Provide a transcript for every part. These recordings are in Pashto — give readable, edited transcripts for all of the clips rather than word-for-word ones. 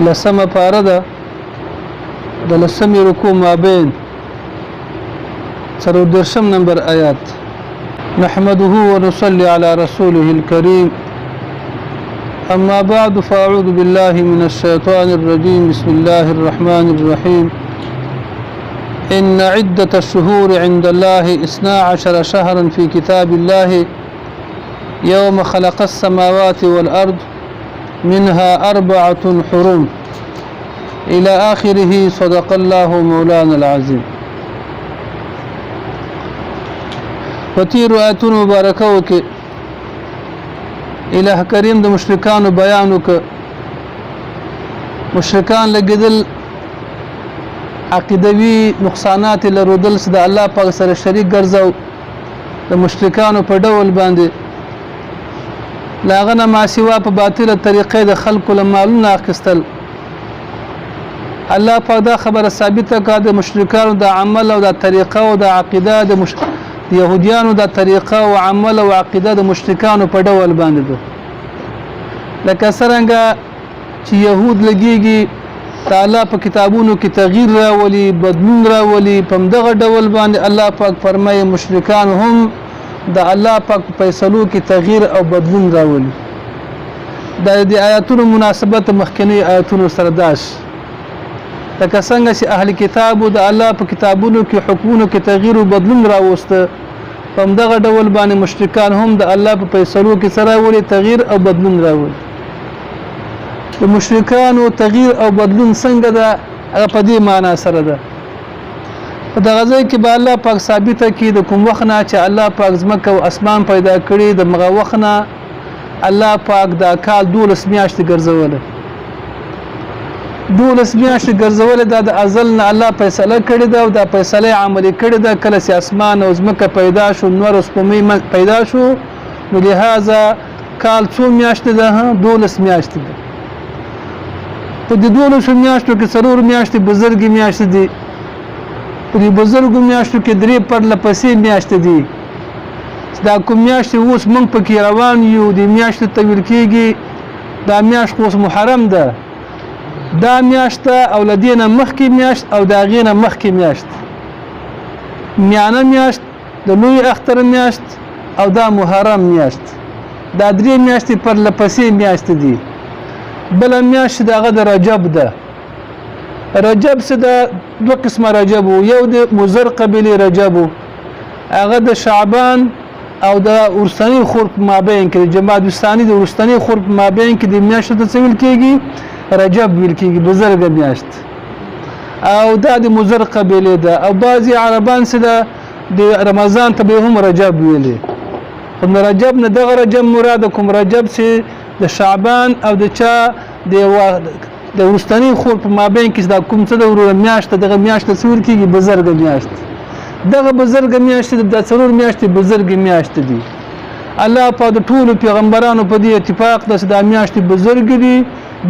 لسمه پاره ده د لسمې رکوع مابین 14 نمبر آیات. نحمده ونصلي على رسوله الكريم. أما بعد فأعوذ بالله من الشيطان الرجيم. بسم الله الرحمن الرحيم. إن عدة الشهور عند الله 12 شهرا في كتاب الله يوم خلق السماوات والأرض منها 4 حرم إلى آخره. صدق الله مولانا العظيم. وتیر آیتون مبارکو کې الہ کریم د مشرکانو بیانو کې مشرکان لګیدل عقیدوي نقصانات لرودل چې د الله پاک سره شریک ګرځاو د مشرکانو په ډول باندې لاغنه ما سوا په باطله طریقې د خلکو له مالونه اخیستل. الله پاک دا خبره ثابته کړه د مشرکانو د عمل او د طریقه او د عقیده د يهوديانو دا طریقه او عمل او عقیده د مشرکانو په ډول باندې ده. لکه څنګه چې يهود لګيږي تعالی په کتابونو کې تغییر راولي بدلون راولي په دغه ډول باندې الله پاک فرمایي مشرکان هم د الله پاک په فیصلو کې تغییر او بدلون راولي. د دې آیاتونو مناسبت مخکنی آیاتونو سره داش لکه څنګه چې اهل کتابو د الله په کتابونو کې حکمونو کې تغییر او بدلون راوسته په دغه ډول باندې مشرکان هم د الله په فیصلو کې سره ولې تغییر او بدلون راوړي. د مشرکانو تغییر او بدلون څنګه ده هغه په دې معنی سره ده. په دغه ځای کې به الله پاک ثابته کړي د کوم وخت نه چې الله پاک ځمکه او اسمان پیدا کړي د مغه وخت نه الله پاک دا کال 12 میاشتې ګرځوله. 12 میاشتې ګرځول دا د ازل نه الله فیصله کړې ده او دا فیصله عملي کړې ده. کله چې اسمان او ځمکه پیدا شو نور سپوږمۍ پیدا شو نو لهدا کال څو میاشتې ده 12 میاشتې ده. په دې 12 میاشتو کې څلور میاشتې بزرګي میاشتې دي. په دې بزرګو میاشتو کې درې پرله پسې میاشتې دي. دا کوم میاشتې اوس موږ پکې روان یو د میاشتې تویل کېږي دا میاشت اوس محرم ده. دا میاشت او لدینه مخکې میاشت او دا غینه مخکې میاشت میانه میاشت د لوی اختر میاشت او دا محرم میاشت دا درې میاشتې پر لپسې میاشت دي. بل میاشت دغه د رجب ده. رجب څه د دوه قسمه رجب یو د مزر قبیله رجب هغه د شعبان او د ورستنی خور په مابین کې جمادی الثانی د ورستنی خور په مابین کې د میاشت ته څول کېږي رجب ویل کېږي بزرګه میاشت او دا د مزر قبیله ده. او بعضی عربان سره د رمضان ته به هم رجب ویلي خو رجب نه دغه رجب مراد کوم رجب چې د شعبان او د چا د ورستنی خور په مابین کې دا کوم څه د ورور میاشت دغه میاشت څول کېږي بزرګه میاشت. دغه بزرګه میاشت د څلور میاشتې بزرګه میاشت دي. الله په د ټول پیغمبرانو په دې اتفاق ده چې د میاشتې بزرګ دي.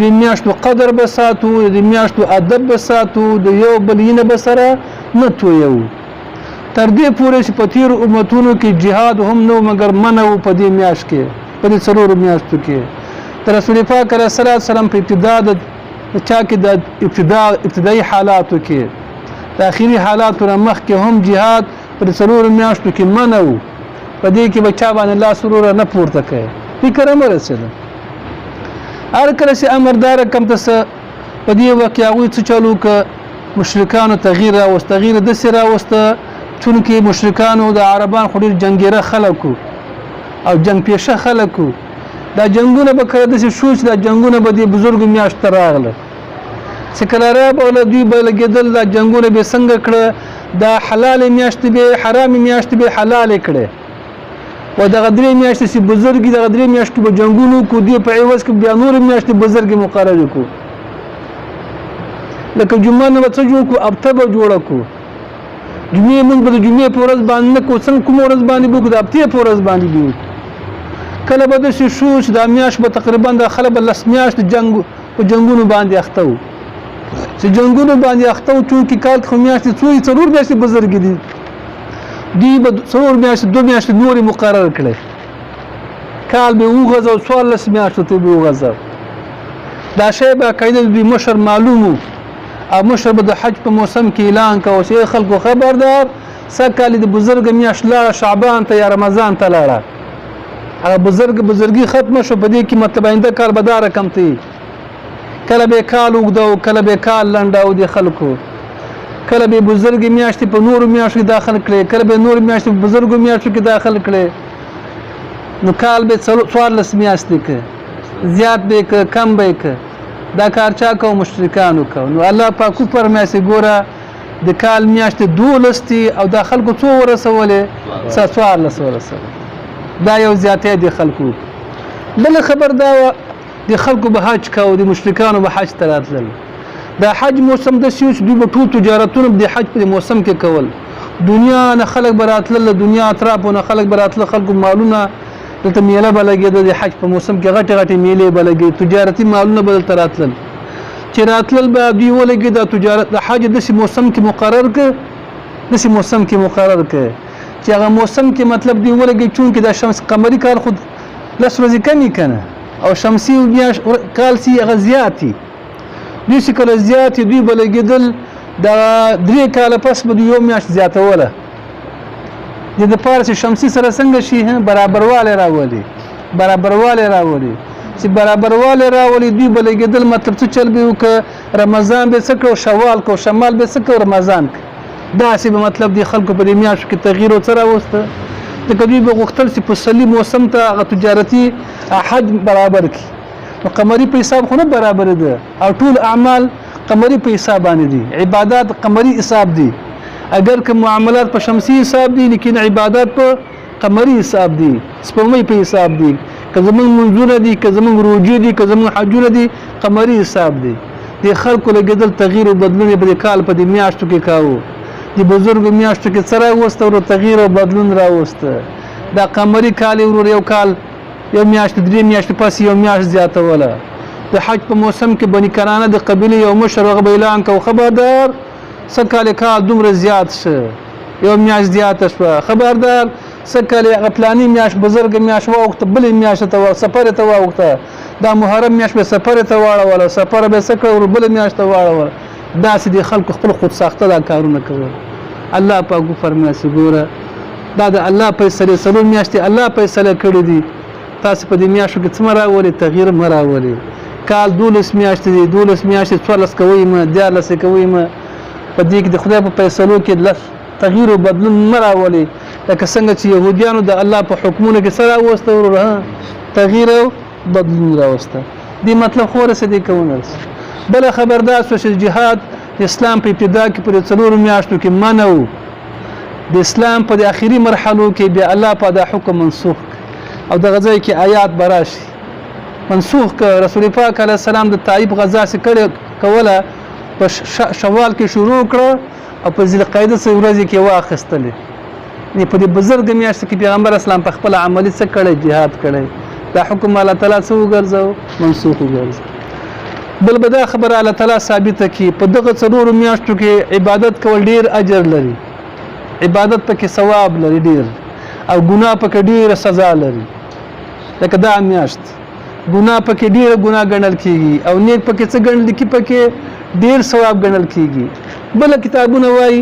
د میاشتو قدر بساتو د میاشتو ادب بساتو د یو بلینه بسره نه تویو تر دې پورې چې په تیر امتونو کې جهاد هم نو مگر منو په دې میاشت کې په دې څلور میاشتو کې تر رسول پاک صلی الله علیه وسلم په ابتدا د چا کې د ابتدایي حالاتو کې د اخیری حالاتو مخ کې هم جهاد په څلور میاشتو کې منو په دې کې بچا باندې الله سرور نه پورته کوي فکر مې رسېده. هر کله چې امردار کم ته په دې واقعوي څه چالو ک مشرکانو تغییر راوست تغییر د سره راوست چونکه مشرکانو د عربان خو ډیر جنگیره خلکو او جنگ پیشه خلکو دا جنگونه به کړه د شو چې دا جنگونه به د بزرګ میاشت راغله چې کله را به دوی به لګیدل دا جنگونه به څنګه کړه دا حلال میاشت به حرام میاشت به حلال کړه و دغه درې میاشتې چې بزرګي دغه درې میاشتې به جنگونو کو دی په عوض کې بیا نور میاشتې بزرګي مقرره کو لکه جمعه نه څه جوړ کو ابته به جوړ کو جمعه موږ به جمعه په ورځ باندې کو څنګه کوم ورځ باندې بو د ابته په ورځ باندې دی کله به د شو چې د میاشت به تقریبا د خلک لس میاشت جنگ په جنگونو باندې اخته و چې جنگونو باندې اخته و چې کال خو میاشتې څلور میاشتې بزرګي دي دی به څلور میاشتې دوه میاشتې نورې مقرر کړي کال به وغځو 14 میاشتو ته به وغځو دا شی باقاعده د مشر معلومو او مشر به د حج په موسم کې اعلان کوي چې خلکو خبردار سکه د بزرګ میاشت لاړه شعبان ته یا رمضان ته لاړه هغه بزرګي ختمه شو په دې کې مطلب آینده کار به دا رقم تی کله به کال اوږده او کله به کال لنډه او د خلکو کله به بزرګ میاشتې په نورو میاشتو کې داخل کړي کله به نور میاشتې په بزرګو میاشتو کې داخل کړي نو کال به 14 میاشتې کې زیات به کې کم به کې دا کار چا کو مشرکانو کو نو الله پاک فرمایي چې ګوره د کال میاشتې 12 او د خلکو څو ورسولې 14 ورسولې دا یو زیاتې د خلکو بل خبر دا د خلکو به حج کو د مشرکانو به حج تراتل دا حج موسم د سیوس دوی په ټول تجارتونو د حج په موسم کې کول دنیا نه خلک براتل دنیا اطرافونه خلک براتل خلکو مالونه دلته میله بلګي د حج په موسم کې غټي میله بلګي تجارتي مالونه بدل تراتل چې راتل به دوی ولګي د تجارت د حج د موسم کې مقرر ک د موسم کې مقرر ک چې هغه موسم کې مطلب دی ولګي چون کې د شمس قمري کار خود لس ورځې کمی کنه او شمسي میاش کال سي غزياتي دوی چې کله زیات دوی بلګیدل د 3 کال پس به یو میاشت زیاتوله د پارس شمسي سره څنګه شي برابرواله راولي چې برابرواله راولي دوی بلګیدل مطلب څه چل به وک رمضان به سکو شوال کو شمال به سکو رمضان دا سی به مطلب دی خلکو په میاشت کې تغییر او سره وسته د کدی به غختل چې په صلی موسم ته تجارتي حج برابر کی نو قمری په حساب خو نه برابر ده او ټول اعمال قمری په حساب باندې دي عبادت قمری حساب دي اگر که معاملات په شمسي حساب دي لیکن عبادت په قمری حساب دي سپوږمۍ په حساب دي که زمونږ منځونه دي که زمونږ روزې دي که زمونږ حجونه دي قمری حساب دي د خلکو لګیدل تغییر او بدلون په کال په میاشتو کې کاوه د بزرګ میاشتو کې سره وسته او تغییر او بدلون راوسته دا قمری کال یو کال یو میاشت 3 میاشتې پس یو میاشت زیاتوله د حج په موسم کې بني کرانه د قبيله یو مشر غو اعلان کو خبردار سکاله کال دومره زیات شه یو میاشت زیات شوه خبردار سکاله غپلانی میاشت بزرګ میاشت وخت بل میاشت ته سفر ته وخت دا محرم میاشت به سفر ته واړه ولا سفر به سکه بل میاشت ته واړه دا سې د خلکو خپل خود ساخته دا کارونه کوي الله پاک فرمایي ګوره دا د الله فیصله سلو میاشتې الله فیصله کړې دي تاسو په دې میاشتو کې څه راولي تغییر راولي کال 12 میاشتې دي 12 میاشتې 14 کوي ما 14 کوي ما په دې کې د خدای په فیصلو کې لږ تغییر او بدلون راولي لکه څنګه چې يهوديانو د الله په حکمونو کې سره وسته تغییر او بدلون راوسته دې مطلب خو رسې دي کوونه بل خبردار شو چې جهاد اسلام په ابتدا کې پر 4 میاشتو کې منو د اسلام په اخیری مرحلو کې به الله په دا حکم منسوخ او د غزا کې آیات براشي منسوخ ک رسول پاک علیه السلام د طائف غزا سره کړه کوله په شوال کې شروع کړه او په ذل قاعده سره ورځ کې واخستله نه په دې بزرګ میاشت کې پیغمبر اسلام په خپل عملی سره کړه jihad کړه دا حکم الله تعالی سره وګرځاو منسوخ وګرځاو بل بدا خبر الله تعالی ثابت کی په دغه 4 میاشتو کې عبادت کول ډیر اجر لري عبادت پکې ثواب لري ډیر او ګناه پکې ډیر سزا لري لکه دا میاشت ګناه پکې ډیر ګناه ګڼل کیږي او نیک پکې څه ګڼل کی پکې ډیر ثواب ګڼل کیږي بل کتابونه وای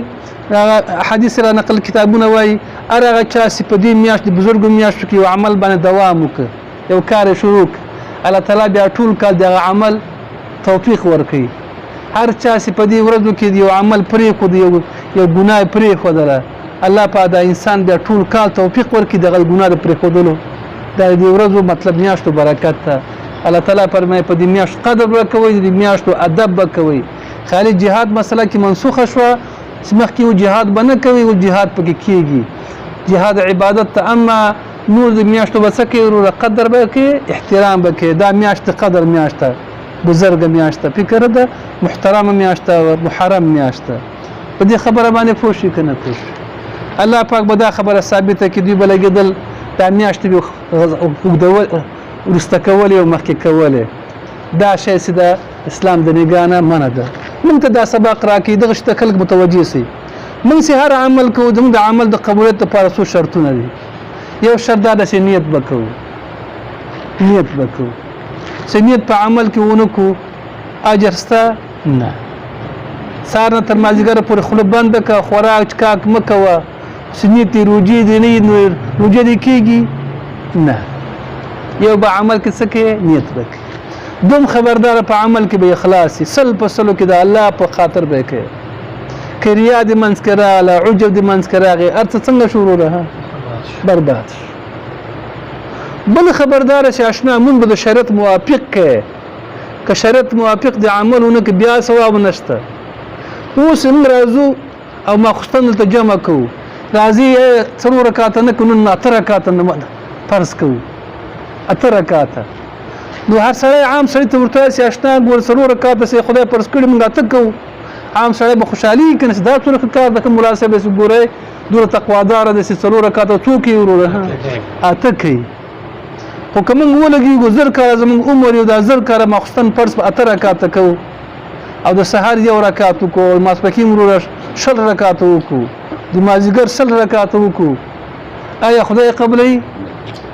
حدیث را نقل کتابونه وای ارغه چا په دې میاشت بزرګ میاشت کې عمل باندې دوام وکړي یو کار شروع الله تعالی بیا ټول کال د عمل توفیق ورکړي هر چا په دې ورځو کې یو عمل پرې خو یو ګناه پرې خو دره الله په دا انسان د ټول کال توفیق ورکړي د ګناه پرې خو دلو د دې ورځو مطلب میاشتو برکت ته الله تعالی فرمایي په دې میاشت قدر وکوي د میاشتو ادب وکوي خالي جهاد مسله کې منسوخه شو سمخ کې جهاد بنه کوي او جهاد پکې کیږي جهاد عبادت ته اما نور د میاشتو بسکه ورو قدر وکي احترام وکي دا میاشت قدر میاشت بزرګ میاشت فکر ده محترم میاشت محرم میاشت په دې خبره باندې پوښی کنه پوښ الله پاک به دا خبره ثابته کړي دی بلګدل دا میاشت به وګدول ورستکول او مخکې کوله دا شی چې د اسلام د نگانه منه ده موږ ته دا سبق راکې دغه شته خلک متوجي سي موږ سي هر عمل کوو د عمل د قبولیت لپاره څو شرطونه دي یو شرط دا چې نیت وکړو نیت په عمل کې ونکو اجر ستا نه سار نه تر مازدیګره پورې خوله بنده که خوراک چکاک مه کوه سنیتې روجې دې نه وي روجه دې کېږي نه یو به عمل کې څه کوې نیت به کوې دوم خبرداره په عمل کې به اخلاص وي سل په سلو کې د الله په خاطر به یې کوې که ریا دې منځ کې راغله عجب دې منځ کې راغی هر څه څنګه شروع ده برباد بل خبرداره چې اشنا مونږ به د شریعت موافق کوې که شریعت موافق د عمل ونه کې بیا ثواب نشته اوس موږ راځو او ماخوستن دلته جمع کوو راځي 4 رکعاته نه کوو نه 8 رکعاته نه فرض کوو 8 رکعاته نو هر سړی عام سړی ته ورته وایي چې اشنا ګور 4 رکعاته چې خدای فرض کړي موږ 8 کوو عام سړی به خوشحالي کنه چې دا څومره کار د کوم مناسبه سي ګورې دوره تقوادار د 4 رکعاته څوک یې وروره 8 کوي خو که موږ ولګېږو زر کاله زموږ عمر یو دا زر کاله ماخوستن فرض په 8 رکعاته کوو او د سهار 1 رکعت وکړو ماسپښین وروره 6 رکعت وکړو د مازدیګر 6 رکعت وکړو آیا خدای قبلوي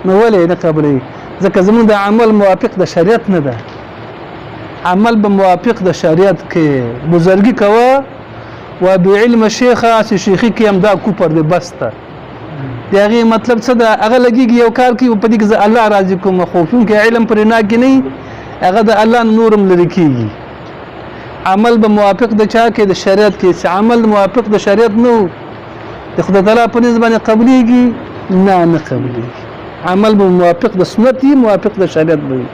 نو ولې نه قبلوي ځکه زموږ د عمل موافق د شریعت نه ده عمل به موافق د شریعت کې بزرګي کوه و بعلم شیخه چې شیخي کې هم دا کوپر دی بس ته د هغې مطلب څه ده هغه لګېږي یو کار کوي په دې کې زه الله راضي کوم خو چونکې علم پرې ناکې نه هغه د الله نورم لرې کېږي عمل به موافق د چا کې د شریعت کې چې عمل موافق د شریعت نه د خدای تعالی په نسبت باندې قبلېږي نه قبلېږي عمل به موافق د سنت وي موافق د شریعت به وي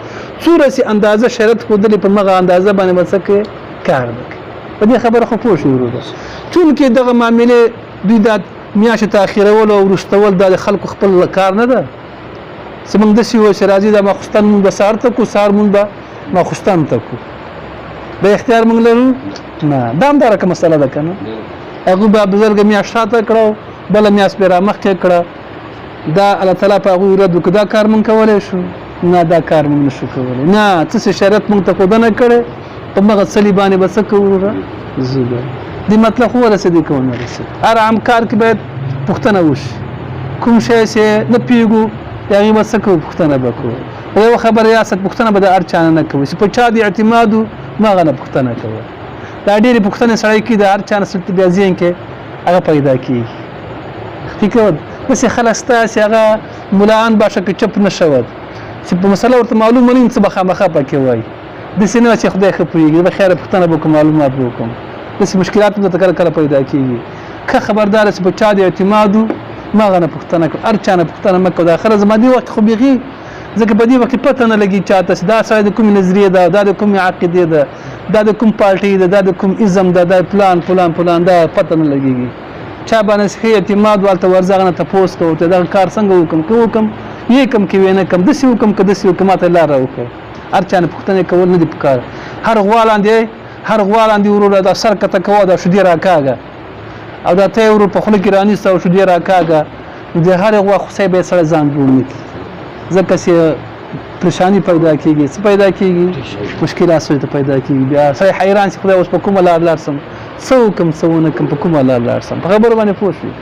څومره چې اندازه شریعت ښودلې په مغه اندازه باندې به څه کوې کار به کوې په دې خبره خو پوه شو وروره چونکې دغه معاملې دوی دا میاشتې تاخیرول او وروستول دا د خلکو خپل کار نه ده چې موږ داسې وایو چې راځي دا ماخوستن مونږ به سهار ته کړو سهار مونږ به ماخوستن ته کړو دا اختیار مونږ لرو نه دا همدارکه مسله ده که نه هغوی به بزرګه میاشت شاته کړه بله میاشت بې رامخکې کړه دا الله تعالی په هغوی رد وکړو دا کار مونږ کولی شو نه دا کار مونږ نشو کولی نه څه چې شریعت مونږ ته ښودنه کړې په مغه څلي باندې به څه کوو وروره زه به دې مطلب خو ورسېدې که ونه رسېد هر عام کار کې باید پوښتنه وشي کوم شی چې نه پوهېږو د هغې به څه کوو پوښتنه به کوو په یوه خبره ریاست پوښتنه به د هر چا نه کوو چې په چا د اعتماد و مه هغه نه پوښتنه کوه دا ډېرې پوښتنې سړی کوي د هر چا نه بیا ذهن کې هغه پیدا کېږي فکر داسې خلک شته چې هغه ملاان باشه که چپ نه شود چې په مسله ورته معلومه نه وي څه به خامخا پکې وایي داسې نه چې خدای ښه پوهېږي به خیره پوښتنه به وکړم معلومات به وکړم داسې مشکلات هم درته کله کله پیدا کېږي که خبردار چې په چا د اعتماد و ما هغه نه پوښتنه کوه هر چا نه پوښتنه مه کوه د آخره زما دې وخت خو بیخي ځکه په دې وخت کې پته نه لګي چاته چې دا سړی د کومې نظریې ده دا د کومې عقیدې ده دا د کوم پارټۍ ده دا د کوم ازم ده دا پلان دا پته نه لګېږي چا باندې صحیح اعتماد والته ورځه هغه نه تپوس کوه ته دغه کار څنګه وکړم که وکړم یې کم کې ویې نه کړم داسې وکړم که داسې وکړم ماته لاره وکړه هر چا نه پوښتنې کول نه دي پکار هر غوا لاندې وروره دا سر کته کوه دا شودې راکاږه او دا ته ورو په خوله کې رانیسته او شودې راکاږه نو د هرې غوا خوسی به یې سړی ځان جوړ نه کړي ځکه چې پریشاني پیدا کېږي څه پیدا کېږي مشکلات سړي ته پیدا کېږي بیا سړی حیران چې خدای اوس په کومه لار لاړ سم څه وکړم څه ونه کړم په کومه لار لاړ سم په خبرو باندې پوه شوي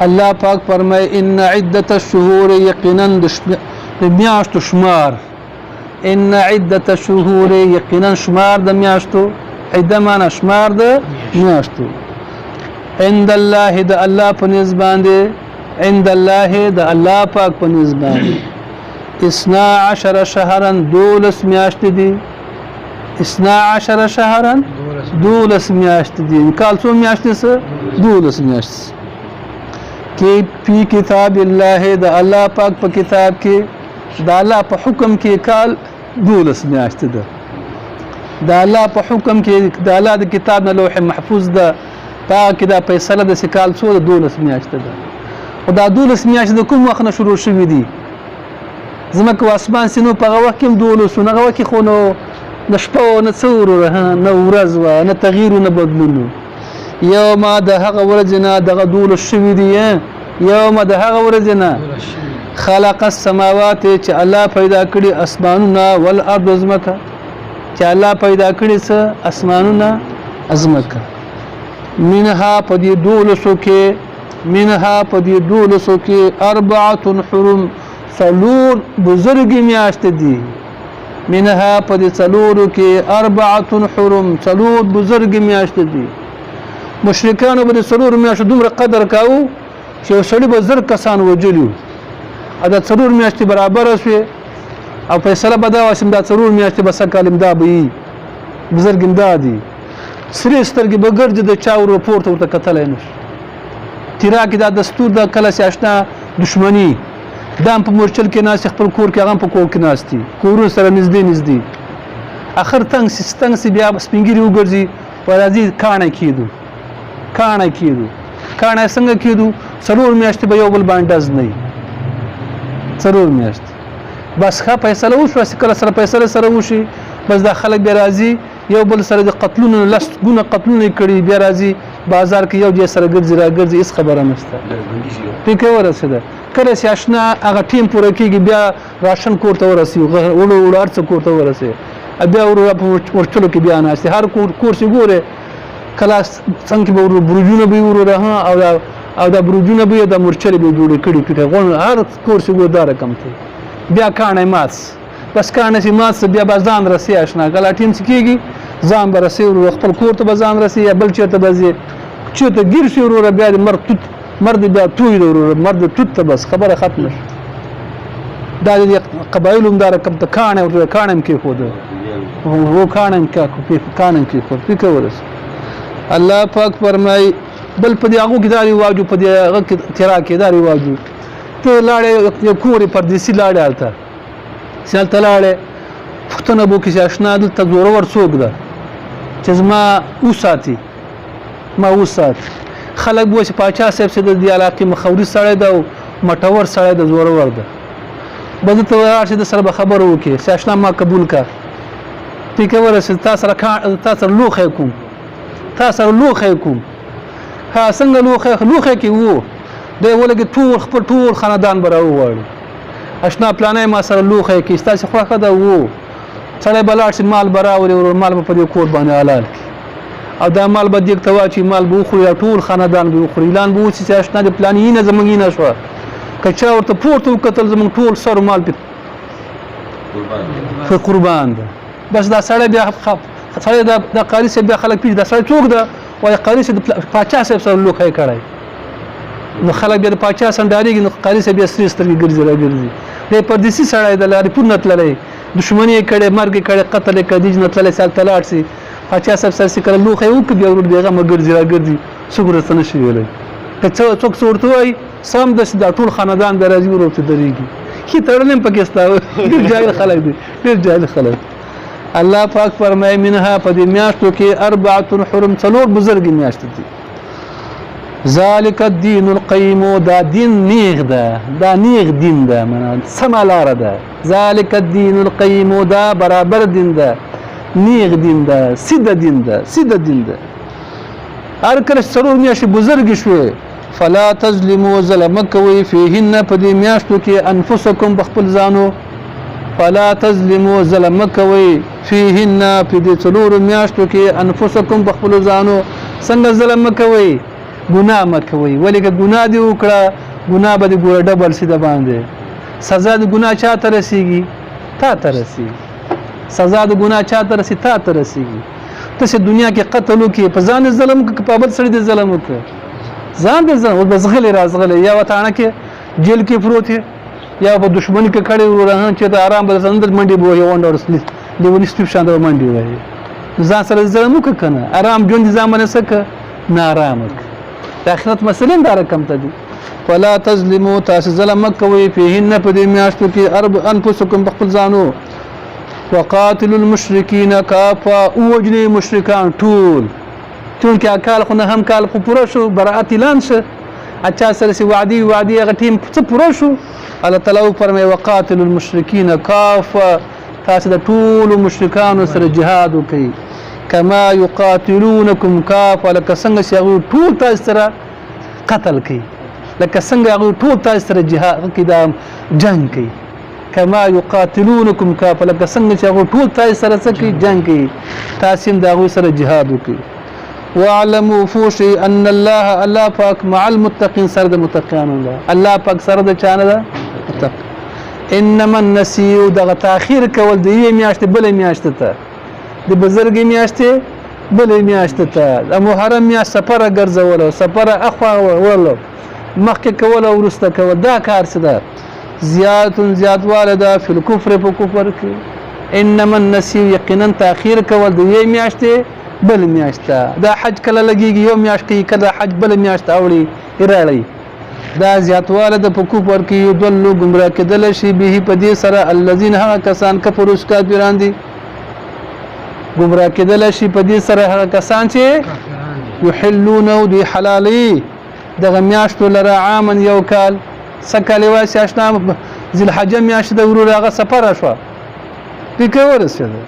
الله پاک فرمایي ان عدة الشهور یقینا د میاشتو شمار ان عدة الشهور یقینا شمار د میاشتو عده معنا شمار د میاشتو عند الله د الله په نسبت باندې عند الله د الله پاک په نسبت باندې 12 شهرا 12 میاشتې دي 12 شهرا 12 میاشتې دي کال څو میاشتې څه 12 میاشتې کې په کتاب الله د الله پاک په کتاب کې د الله په حکم کې کال 12 میاشتې ده د الله په حکم کې د الله د کتاب نه لوح محفوظ ده پاک دا فیصله د کال څو د 12 میاشتې ده او دا 12 میاشتې د کوم وخت نه شروع شوې دي زمکه واسمان سينو په هغه وخت کې 12 نه هغه وخت خو نو د شپه نه څور نه ورځ و نه تغییر نه بدلون یوم د هغه ورځ نه دغه 12 شوې دي یوم د هغه ورځ نه خلق السماوات چې الله پیدا کړی اسمانونه والارض زمکه چې الله پیدا کړی څه اسمانونه ازمکه منها په دې 12 کې منها په دې 12 کې 4 حرم څلور بزرګ میاشتې دي منها په دې څلورو کې 4 حرم 4 بزرګ میاشتې دي. مشرکانو به د څلور میاشتو دومره قدر کاوه چې یو سړي به 1000 کسان وجلي او دا 4 میاشتې برابره شوې او فیصله به دا وشي دا 4 میاشتې به سږ کال دا به وي بزرګ امدا دي. سرې سترګې به ګرځي د چا ور پورته ورته کتلی نه شي. تیرا کې دا دستور د کله چې اشنا دشمني دا په مورچل کې ناست خپل کور کې هغه په کور کې ناست دي کورونو سره نږدې اخر تنګ سي بیا سپینګیري وګرځي ورځي کانه کېدو کانه څنګه کېدو 4 میاشتې به یو بل باندې ډز نه 4 میاشتې بس ښه فیصله وشوه چې کله سره فیصله سره وشي بس دا خلک بیا راځي یو بل سره د قتلونو لس ګونه قتلونه کړي بیا راځي بازار کې یو ځای سره ګرځي راګرځي هیڅ خبره نشته ټیکه ورسېده کله چې اشنا هغه ټیم پوره کېږي بیا راشن کور ته ورسي وړو هر څه کور ته ورسي بیا ورچلو کې بیا ناستې هر کور چې ګوره کله څنګه به برجونه به وروره او دا برجونه به د مورچلې به جوړې کړي ټیکه هر کور چې ګوره دا رقم ته بیا کاڼی ماس بس کاڼی چې ماس بیا به ځان رسي اشنا کله ټیم چې کېږي ځان به رسي خپل کور ته به ځان رسي یا بل چېرته به ځي چېرته ګیر شي وروره بیا د مرد بیا توی دی وروره مرد توت ته بس خبره ختمه شي. دا د قبایلو هم دا رقم ته کاڼی ورته کاڼی هم کېښوده کاڼی هم کېښود فکر ورسېد. الله پاک فرمایي بل په دې هغو کې دا رواج په دې هغه کې تیرا کې دا رواج ته لاړې یو کور پردیسي لاړې هلته چې هلته لاړې پوښتنه به وکړي چې اشنا دلته زورور څوک ده چې زما وساتي ما وساتي خلک به وایي چې پاچا صاحب چې د دې علاقې مخوري سړی ده او مټور سړی ده زورور ده به دلته ولاړ شي د سره به خبره وکړي چې اشنا ما قبول که ټیکه ورسېد تا سره لوښی کوم ها څنګه لوښی کې وو دی ولګي خپل ټول خاندان به راوغواړي اشنا پلانی ما سره لوښی کې ستاسې خوښه ده وو سړی به لاړ شي مال به راوړي مال به په دې کور باندې حلال کړي او دا مال به دیګ ته واچي مال به وخوري ټول خاندان به وخوري اعلان به وشي چې اشنا د پلاني نه زموږ نه شوه که چا ورته پورته وکتل زموږ ټول سر مال په قربان ده بس دا سړی بیا دا قاري صاحب بیا خلک پیژني دا سړی څوک ده وایي قاري صاحب د پاچا صاحب سره لوښی کړی نو خلک بیا د پاچا څخه ډارېږي نو قاري صاحب بیا سرې سترګې ګرځي راګرځي دی پردیسي سړی د لارې پور نه تللی دښمني یې کړی مرګ یې کړی قتل یې کړی دیج نه تللی هلته لاړ شي پاچا صاحب سره چې کله لوښی وکړي بیا ورور بېغمه ګرځي راګرځي څوک ورته نه شي ویلی که څوک څه ورته وایي سمدستي دا ټول خاندان بیا راځي ورور ته درېږي ښي تړلی هم پکې ستا ډېر جاهل خلک دي ډېر جاهل خلک. الله پاک فرمایي منها په دې میاشتو کې 4 حرم 4 بزرګې میاشتې دي. ذالک الدین القیم دا دین نیغ ده دا نیغ دین ده معنا سمه لاره ده ذالک الدین القیم دا برابر دین ده نیغ دین ده سیده دین ده هر کله 4 میاشتې بزرګې شوې فلا تظلموا ظلم کوئ فیهن په دې میاشتو کې انفسکم بخپل ځانو فلا تظلموا ظلم کوئ فیهن په دې 4 میاشتو کې انفسکم بخپل ځانو څنګه ظلم کوئ ګناه مکوئ ولې که ګناه دې وکړه ګناه به دې ګوره ډبل سي د باندې سزا د ګناه چا ته رسیږي تا ته رسیږي سزا د ګناه چا ته رسي تا ته رسیږي ته چې دنیا کې قتل وکړې په ځان ظلم وکړه په بل سړي دې ظلم وکړه ځان دې ظلم بس غلی رازغلی یا وتاڼه کې جیل کې پروت یا په دښمني کې کړی وروره چې ته آرام به اندر منډې به وهي غونډه ورسلي لیوني سپي په شان به منډې وهي ځان سره ظلم وکړه که نه ارام ژوند دې ځان باندې څه کړه ناارامه کړه د آخرت مسلې دا رقم ته دي فلا تظلموا تاسې ظلم مه کوئ فیهن په دې میاشتو کې انفسکم بخپل ځانو وقاتلوا المشرکین کافه ووجنئ مشرکان ټول چونکې کال خو نه هم کال خو پوره شو براعت اعلان شه اچا سره چې وعدې هغه ټیم څه پوره شو الله تعالی وفرمایي وقاتلوا المشرکین کافه تاسې د ټولو مشرکانو سره جهاد وکئ کما یقاتلونکم کافه لکه څنګه چې هغوی ټول تاسې سره قتل کوي لکه څنګه هغوی ټول تاسې سره جهاد کې دا جنګ کوي کما یقاتلونکم کافه لکه څنګه چې هغوی ټول تاسې سره څه کوي جنګ کوي تاسې هم د هغوی سره جهاد وکړي واعلموا فوشي ان الله پاک مع المتقین سره د متقینانو ده الله پاک سره د چا نه ده انما النسیو دغه تاخیر کول د یوې میاشتې بلې میاشتې ته د بزرګې میاشتې بلې میاشتې ته د محرم میاشت سفره ګرځول سفره اخوا وړل مخکې کول او وروسته کول دا کار څه ده زیاتواله ده فی الکفر په کفر کې انما النسیو یقینا تاخیر کول د یوې میاشتې بل میاشت دا حج کله لګیږي یو میاشت کې کله حج بل میاشت اوړي راړي دا زیاتواله د په کفر کې یدلو گمراه کېدل شي به په دې سره الذين هغه کسان کفروا کافران دي گمراه کېدل شي په دې سره هغه کسان چې یحلونه دی حلالي دغه میاشتو لره عاما یو کال سکه واسي اشنا ذل حج میاشت د ورور هغه سفر شو پکې ورسېده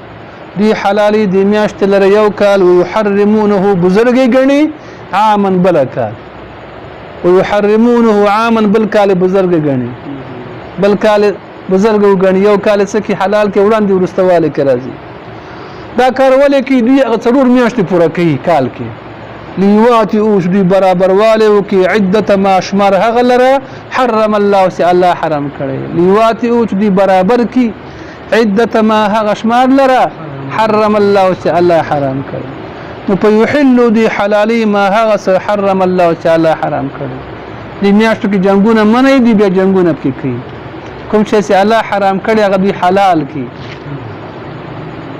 دی حلالي دی میاشت لره یو کال ويحرمونه بزرګي غني عاما بل کال ويحرمونه عاما بل کال بزرګي غني بل کال بزرګو غني یو کال سکی حلال کې وړاندې ورستواله کې راځي دا کارول کې دی څلور میاشتې پوره کوي کال کې لیواتی اوش دی برابر والے وکي عدت ما شمار هغه لره حرم الله سي الله حرام کړي لیواتی اوش دی برابر کی عدت ما هغه شمار لره حرم الله سي الله حرام کړي نو په یحل دی حلالي ما هغه سي حرم الله سي الله حرام کړي دی میاشتو کې جنگونه منې دی بیا جنگونه پکې کوي کوم چې الله حرام کړي هغه دی حلال کی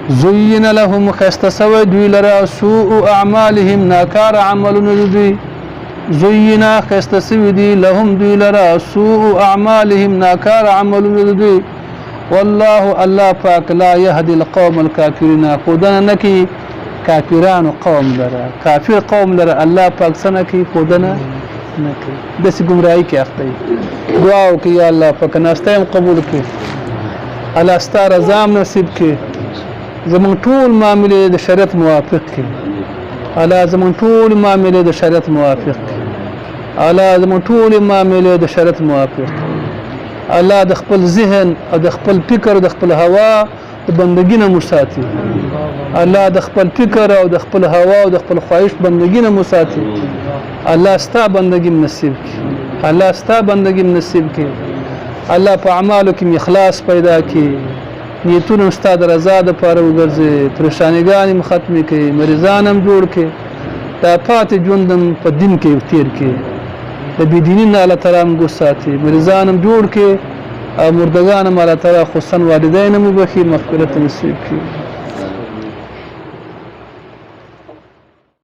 زين لهم خستسوى دوی لرا سوء اعمالهم ناكار عملون دوی زين خستسوى دي لهم دوی لرا سوء اعمالهم ناكار عملون دوی والله الله پاک لا يهدي القوم الكافرين خودنا نكي کافران قوم لرا کافر قوم لرا الله پاک سنکی خودنا نکي دس گمراهی کې اخته دعا وکي یا الله پاک ناستایم قبول کړي الله ستاره رضام نصیب کړي زمون ټول معاملې د شریعت موافق کړي الله زمون ټول معاملې د شریعت موافق کړي الله زمون ټول معاملې د شریعت موافق کړي الله د خپل ذهن او د خپل فکر او د خپل هوا د بندګۍ نه مساتي الله د خپل فکر او د خپل هوا او د خپل خواهش بندګۍ نه مساتي الله ستا بندګۍ نصیب کړي الله ستا بندګۍ نصیب کړي الله په اعمالو کې اخلاص پیدا کړي نیتونه استاد رضا د پاره وګرځي پریشانګان ختمي کوي مریضان هم جوړ کړي دا پاتې ژوندم په دین کې تیر کړي د بيدیني نه الله تعالی موږ ساتي مریضان هم جوړ کړي او مردگان هم الله تعالی خصوصا والدین مو بخي مغفرت نصیب کړي